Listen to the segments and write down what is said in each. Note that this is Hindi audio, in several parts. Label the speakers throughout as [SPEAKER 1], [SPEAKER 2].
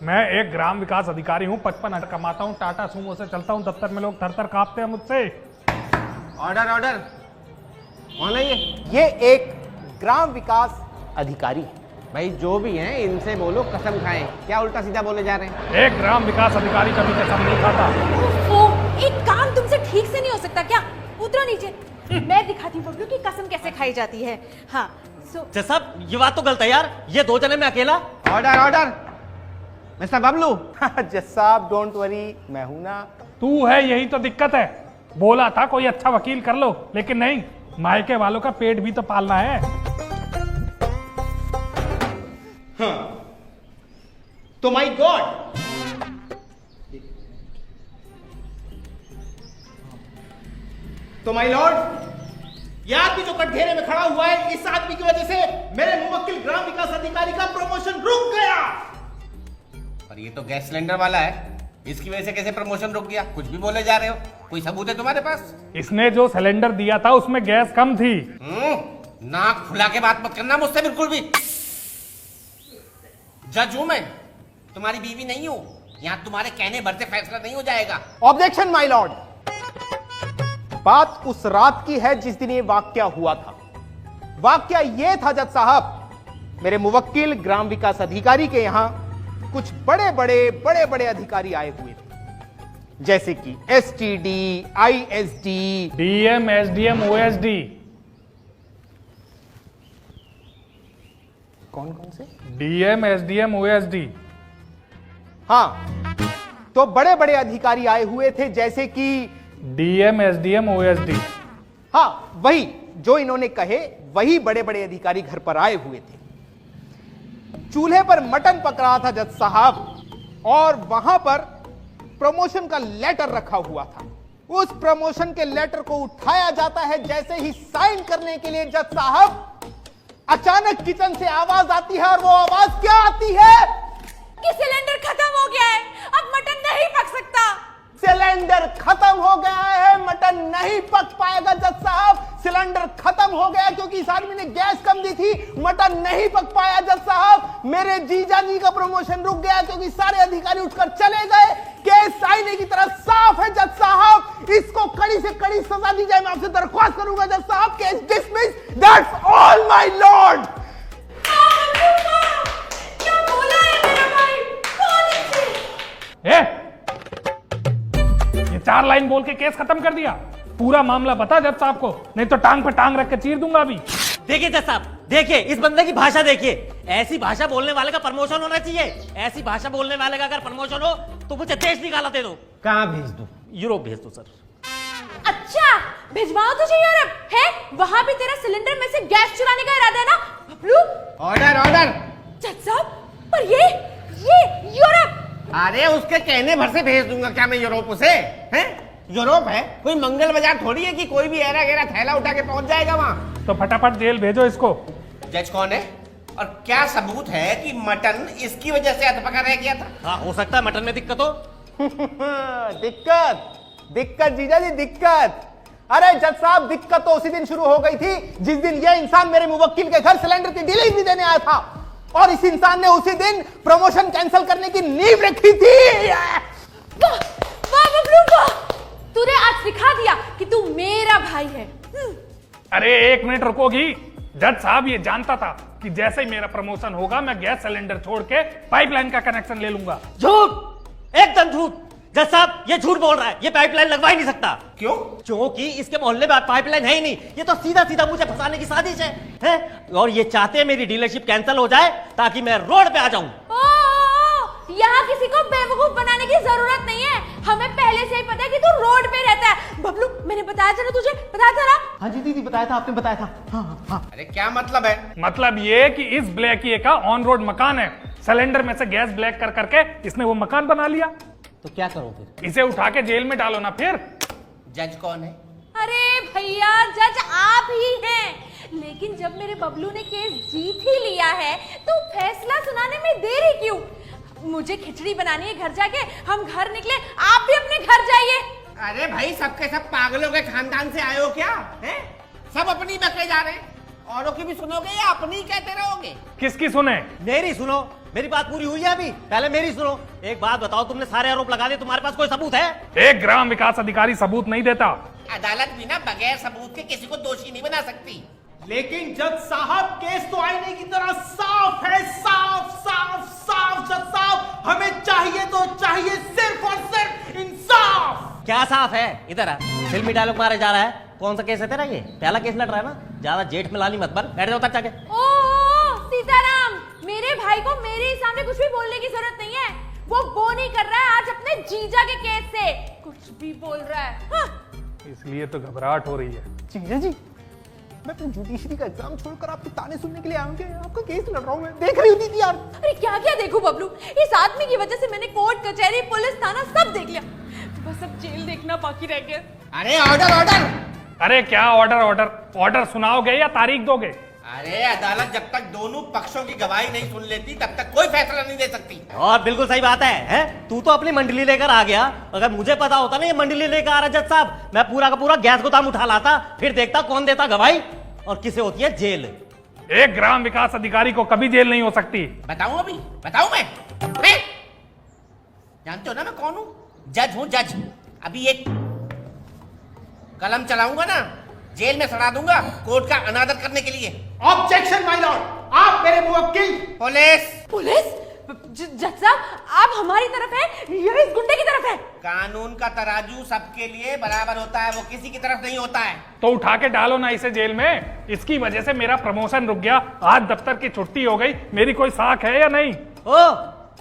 [SPEAKER 1] मैं एक ग्राम विकास अधिकारी हूँ, 55 कमाता हूँ, टाटा सुमो से चलता हूँ, दफ्तर में लोग थर थर कांपते हैं मुझसे।
[SPEAKER 2] Order order. कौन है ये एक ग्राम विकास अधिकारी। भाई जो भी हैं इनसे बोलो कसम खाएं, क्या उल्टा सीधा बोले जा रहे हैं।
[SPEAKER 1] एक ग्राम विकास अधिकारी कभी कसम नहीं खाता।
[SPEAKER 3] ओफो, एक काम तुमसे ठीक से नहीं हो सकता क्या? उतरो नीचे, मैं दिखाती हूँ बबलू की कसम कैसे खाई जाती है। हाँ
[SPEAKER 4] जज साहब ये बात तो गलत है यार, ये 2 जने में अकेला।
[SPEAKER 2] Order order. मिस्टर बबलू। जज साहब डोंट वरी, मैं हूं ना।
[SPEAKER 1] तू है यही तो दिक्कत है। बोला था कोई अच्छा वकील कर लो, लेकिन नहीं, मायके वालों का पेट भी तो पालना है।
[SPEAKER 2] तो माय गॉड, तो माय लॉर्ड, ये आदमी जो कटघरे में खड़ा हुआ है, इस आदमी की वजह से मेरे मुवक्किल ग्राम विकास अधिकारी का प्रमोशन रुक गया। और ये तो गैस सिलेंडर वाला है, इसकी वजह से कैसे प्रमोशन रुक गया? कुछ भी बोले जा रहे हो, कोई सबूत है तुम्हारे पास?
[SPEAKER 1] इसने जो सिलेंडर दिया था उसमें गैस कम थी।
[SPEAKER 2] नाक फुला के बात मत करना मुझसे बिल्कुल भी। जज हूं मैं, तुम्हारी बीवी नहीं हूं। यहां तुम्हारे कहने भर से फैसला नहीं हो जाएगा। Objection my Lord. बात उस रात की है जिस दिन ये वाकया हुआ था। वाकया ये था जज साहब, मेरे मुवक्किल ग्राम विकास अधिकारी के यहां कुछ बड़े बड़े अधिकारी आए हुए थे, जैसे कि STD, ISD,
[SPEAKER 1] DM, SDM, OSD.
[SPEAKER 2] कौन कौन से?
[SPEAKER 1] DM, SDM, OSD.
[SPEAKER 2] हाँ, तो बड़े बड़े अधिकारी आए हुए थे, जैसे कि
[SPEAKER 1] डीएम, एसडीएम, ओएसडी।
[SPEAKER 2] हाँ, वही जो इन्होंने कहे, वही बड़े बड़े अधिकारी घर पर आए हुए थे। चूल्हे पर मटन पक रहा था जज साहब, और वहां पर प्रमोशन का लेटर रखा हुआ था। उस प्रमोशन के लेटर को उठाया जाता है, जैसे ही साइन करने के लिए जज साहब, अचानक किचन से आवाज आती है। और वो आवाज क्या आती है?
[SPEAKER 3] कि सिलेंडर खत्म हो गया है, अब मटन नहीं पक सकता।
[SPEAKER 2] सिलेंडर खत्म हो गया है, मटन नहीं पक पाएगा जज साहब। सिलेंडर खत्म हो गया क्योंकि इस आदमी ने गैस कम दी थी, मटन नहीं पक पाया जज साहब। मेरे जीजा जी का प्रमोशन रुक गया क्योंकि सारे अधिकारी उठकर चले गए। केस आईने की तरह साफ है जज साहब, इसको कड़ी से कड़ी सजा दी जाए। मैं आपसे दरख्वास्त करूंगा जज साहब, case dismiss. That's all my Lord.
[SPEAKER 3] क्या बोला है मेरा भाई? कौन है?
[SPEAKER 1] ये 4 लाइन बोल के केस खत्म कर दिया। पूरा मामला बता जज साहब को, नहीं तो टांग पे टांग रख के चीर दूंगा अभी।
[SPEAKER 4] देखिए जज साहब, देखिए इस बंदे की भाषा देखिए। ऐसी भाषा बोलने वाले का प्रमोशन होना चाहिए। ऐसी भाषा बोलने वाले का अगर प्रमोशन हो तो मुझे देश निकाला दे दो।
[SPEAKER 2] कहां भेज दूं?
[SPEAKER 4] यूरोप भेज दो सर।
[SPEAKER 3] अच्छा, भिजवाओ तुझे यूरोप है? वहां भी तेरा सिलेंडर में से गैस चुराने का इरादा है ना बबलू?
[SPEAKER 2] Order order.
[SPEAKER 3] जज साहब, पर ये यूरोप।
[SPEAKER 2] अरे उसके कहने भर से भेज दूंगा क्या मैं यूरोप उसे? हैं? यूरोप है कोई मंगल बाजार थोड़ी है कि कोई भी ऐरा गैरा थैला उठा के पहुंच जाएगा वहां।
[SPEAKER 1] तो फटाफट जेल भेजो इसको।
[SPEAKER 2] जज कौन है और क्या सबूत है कि मटन इसकी वजह से अधपका रह गया था?
[SPEAKER 4] हाँ हो सकता है मटन में दिक्कत हो।
[SPEAKER 2] दिक्कत जीजा जी, दिक्कत। अरे जज साहब, दिक्कत तो उसी दिन शुरू हो गई थी जिस दिन यह इंसान मेरे मुवक्किल के घर सिलेंडर की डिलीवरी देने आया था, और इस इंसान ने उसी दिन प्रमोशन कैंसिल करने की नींव रखी थी।
[SPEAKER 3] वाह वाह बबलू वाह, तूने आज सिखा दिया कि तू मेरा भाई है।
[SPEAKER 1] अरे 1 मिनट रुकोगी? जज साहब ये जानता था कि जैसे ही मेरा प्रमोशन होगा मैं गैस सिलेंडर छोड़ के पाइपलाइन का कनेक्शन ले लूंगा।
[SPEAKER 4] झूठ, एकदम झूठ। जज साहब ये झूठ बोल रहा है, ये पाइपलाइन लगवा ही नहीं सकता।
[SPEAKER 2] क्यों?
[SPEAKER 4] क्योंकि इसके मोहल्ले में पाइपलाइन है ही नहीं। ये तो सीधा सीधा मुझे फंसाने की साजिश है? और ये चाहते हैं मेरी डीलरशिप कैंसिल हो जाए ताकि मैं रोड पे आ जाऊं।
[SPEAKER 3] यहाँ किसी को बेवकूफ बनाने की जरूरत नहीं है, हमें पहले से ही पता है कि तू रोड पे रहता है। बबलू, मैंने बताया था ना तुझे, बताया था ना?
[SPEAKER 2] हाँ जी दीदी, बताया था, आपने बताया था। हाँ हाँ। अरे क्या मतलब है?
[SPEAKER 1] मतलब ये कि इस ब्लैकिए का ऑन रोड मकान है, सिलेंडर में से गैस ब्लैक कर करके इसने वो मकान बना लिया।
[SPEAKER 4] तो क्या करो फिर?
[SPEAKER 1] इसे उठा के जेल में डालो ना फिर।
[SPEAKER 2] जज कौन है?
[SPEAKER 3] अरे भैया, जज आप ही हैं। लेकिन जब मेरे बबलू ने केस जीत ही लिया है तो फैसला सुनाने में देरी क्यों? मुझे खिचड़ी बनानी है घर जाके, हम घर निकले, आप भी अपने घर जाइए।
[SPEAKER 2] अरे भाई, सबके सब पागलों के खानदान से आए हो क्या? हैं? सब अपनी बके जा रहे हैं, औरों की भी सुनोगे या अपनी कहते रहोगे?
[SPEAKER 1] किसकी सुने?
[SPEAKER 4] मेरी सुनो। मेरी बात पूरी हुई है अभी? पहले मेरी सुनो। एक बात बताओ, तुमने सारे आरोप लगा दिए, तुम्हारे पास कोई सबूत है?
[SPEAKER 1] एक ग्राम विकास अधिकारी सबूत नहीं देता।
[SPEAKER 5] अदालत भी ना बगैर सबूत के किसी को दोषी नहीं बना सकती।
[SPEAKER 2] लेकिन जज साहब केस तो आईने की तरह साफ है, साफ साफ साफ जज साहब। हमें चाहिए तो चाहिए सिर्फ और सिर्फ इंसाफ।
[SPEAKER 4] क्या साफ है? इधर आ, फिल्मी डायलॉग मारे जा रहा है। कौन सा केस है तेरा? ये पहला केस लड़ रहा है ना? ज्यादा जेठ में लाली मत बन, बैठ जाओ तक जाके।
[SPEAKER 3] ओ सीताराम, मेरे भाई को मेरे सामने कुछ भी बोलने की जरूरत नहीं है। वो बोनी कर रहा है आज अपने जीजा के केस से, कुछ भी बोल रहा है। हाँ।
[SPEAKER 1] इसलिए तो घबराहट हो रही है।
[SPEAKER 2] जीजा जी, मैं अपनी जुडिशरी का एग्जाम छोड़कर आपके ताने सुनने के लिए आऊंगा। आपका केस लड़ रहा हूं मैं। देख रही होती थी यार।
[SPEAKER 3] अरे क्या क्या देखूं बबलू, इस आदमी की वजह से मैंने कोर्ट कचहरी पुलिस थाना सब देख लिया, बस अब जेल देखना बाकी रह गया।
[SPEAKER 5] अरे ऑर्डर ऑर्डर।
[SPEAKER 1] अरे क्या ऑर्डर ऑर्डर? ऑर्डर सुनाओगे या तारीख दोगे?
[SPEAKER 5] अरे अदालत जब तक दोनों पक्षों की गवाही नहीं सुन लेती तब तक कोई फैसला नहीं दे सकती।
[SPEAKER 4] और बिल्कुल सही बात है, हैं? तू तो अपनी मंडली लेकर आ गया। अगर मुझे पता होता ना ये मंडली लेकर आ रहा जज साहब, मैं पूरा का पूरा गैस गोदाम उठा लाता, फिर देखता कौन देता गवाही और किसे होती है जेल।
[SPEAKER 1] एक ग्राम विकास अधिकारी को कभी जेल नहीं हो सकती।
[SPEAKER 5] बताऊं अभी? बताऊं मैं? जानते हो ना मैं कौन हूं? जज हूं, जज। अभी एक कलम चलाऊंगा ना, जेल में सड़ा दूंगा कोर्ट का अनादर करने के लिए।
[SPEAKER 2] ऑब्जेक्शन माय लॉर्ड, आप मेरे मुवक्किल।
[SPEAKER 5] Police
[SPEAKER 3] police? जज साहब, आप हमारी तरफ है या इस गुंडे की तरफ है?
[SPEAKER 5] कानून का तराजू सबके लिए बराबर होता है, वो किसी की तरफ नहीं होता है।
[SPEAKER 1] तो उठा के डालो ना इसे जेल में। इसकी वजह से मेरा प्रमोशन रुक गया, आज दफ्तर की छुट्टी हो गई। मेरी कोई साख है या नहीं?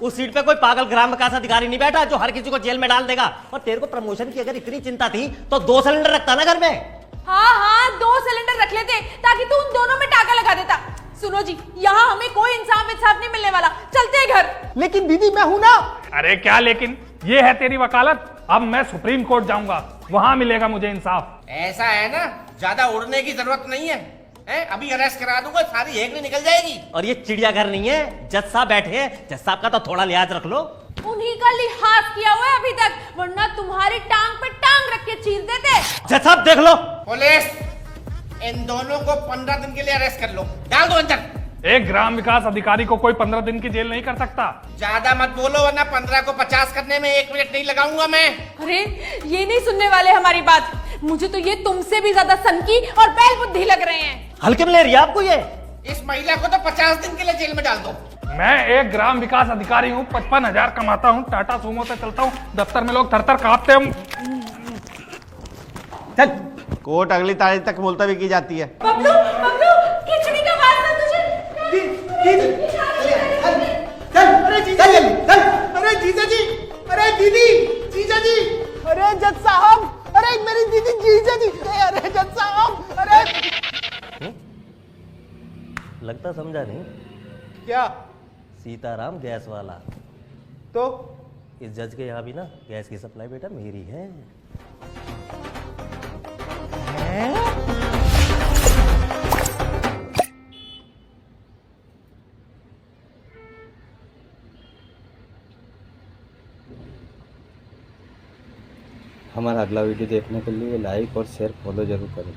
[SPEAKER 4] उस सीट पे कोई पागल ग्राम विकास अधिकारी नहीं बैठा जो हर किसी को जेल में डाल देगा। और तेरे को प्रमोशन की अगर इतनी चिंता थी तो 2 सिलेंडर रखता ना घर में।
[SPEAKER 3] हाँ हाँ, 2 सिलेंडर रख लेते ताकि तू उन दोनों में टाका लगा देता। सुनो जी, यहाँ हमें कोई इंसाफ नहीं मिलने वाला, चलते हैं घर।
[SPEAKER 2] लेकिन दीदी मैं हूं ना।
[SPEAKER 1] अरे क्या लेकिन? ये है तेरी वकालत। अब मैं सुप्रीम कोर्ट जाऊंगा, वहां मिलेगा मुझे इंसाफ।
[SPEAKER 5] ऐसा है ना, ज्यादा उड़ने की जरूरत नहीं है, हैं? अभी अरेस्ट करा दूंगा, सारी हेगड़ी निकल जाएगी।
[SPEAKER 4] और ये चिड़ियाघर नहीं है, जज साहब बैठे हैं, जज साहब का तो थोड़ा लिहाज रख लो।
[SPEAKER 3] उन्हीं का लिहाज किया हुआ है अभी तक, वरना तुम्हारी टांग पे टांग रख के चीर देते।
[SPEAKER 4] जज साहब देख लो।
[SPEAKER 5] पुलिस, इन दोनों को 15 दिन के लिए अरेस्ट कर लो, डाल दो अंदर।
[SPEAKER 1] एक ग्राम विकास अधिकारी को कोई 15 दिन की जेल नहीं कर सकता।
[SPEAKER 5] ज्यादा मत बोलो वरना 15 को 50 करने में 1 मिनट नहीं लगाऊंगा मैं।
[SPEAKER 3] अरे ये नहीं सुनने वाले हमारी बात। मुझे तो ये तुमसे भी ज्यादा सनकी और बैल बुद्धि लग रहे हैं।
[SPEAKER 4] हल्के में ले रही है आपको ये?
[SPEAKER 5] इस महिला को तो 50 दिन के लिए जेल में डाल दो।
[SPEAKER 1] मैं एक ग्राम विकास अधिकारी हूँ, 55,000 कमाता हूँ, टाटा सूमो से चलता हूँ, दफ्तर में लोग थर-थर कांपते हैं।
[SPEAKER 2] चल, कोर्ट अगली तारीख तक मुलतवी की जाती है।
[SPEAKER 3] बबलू, बबलू, खिचड़ी का वास्ता तुझे।
[SPEAKER 2] चल, अरे जीजा जी, चल, अरे जीजा जी, अरे दीदी, जीजा जी, अरे जज साहब, अरे मेरी दीदी, जीजा जी, अरे जज साहब, अरे।
[SPEAKER 4] लगता समझा नहीं।
[SPEAKER 2] क्या?
[SPEAKER 4] सीताराम गैस वाला।
[SPEAKER 2] तो
[SPEAKER 4] इस जज के यहाँ भी ना गैस की सप्लाई बेटा मेरी है।
[SPEAKER 6] हमारा अगला वीडियो देखने के लिए लाइक और शेयर फॉलो जरूर करें।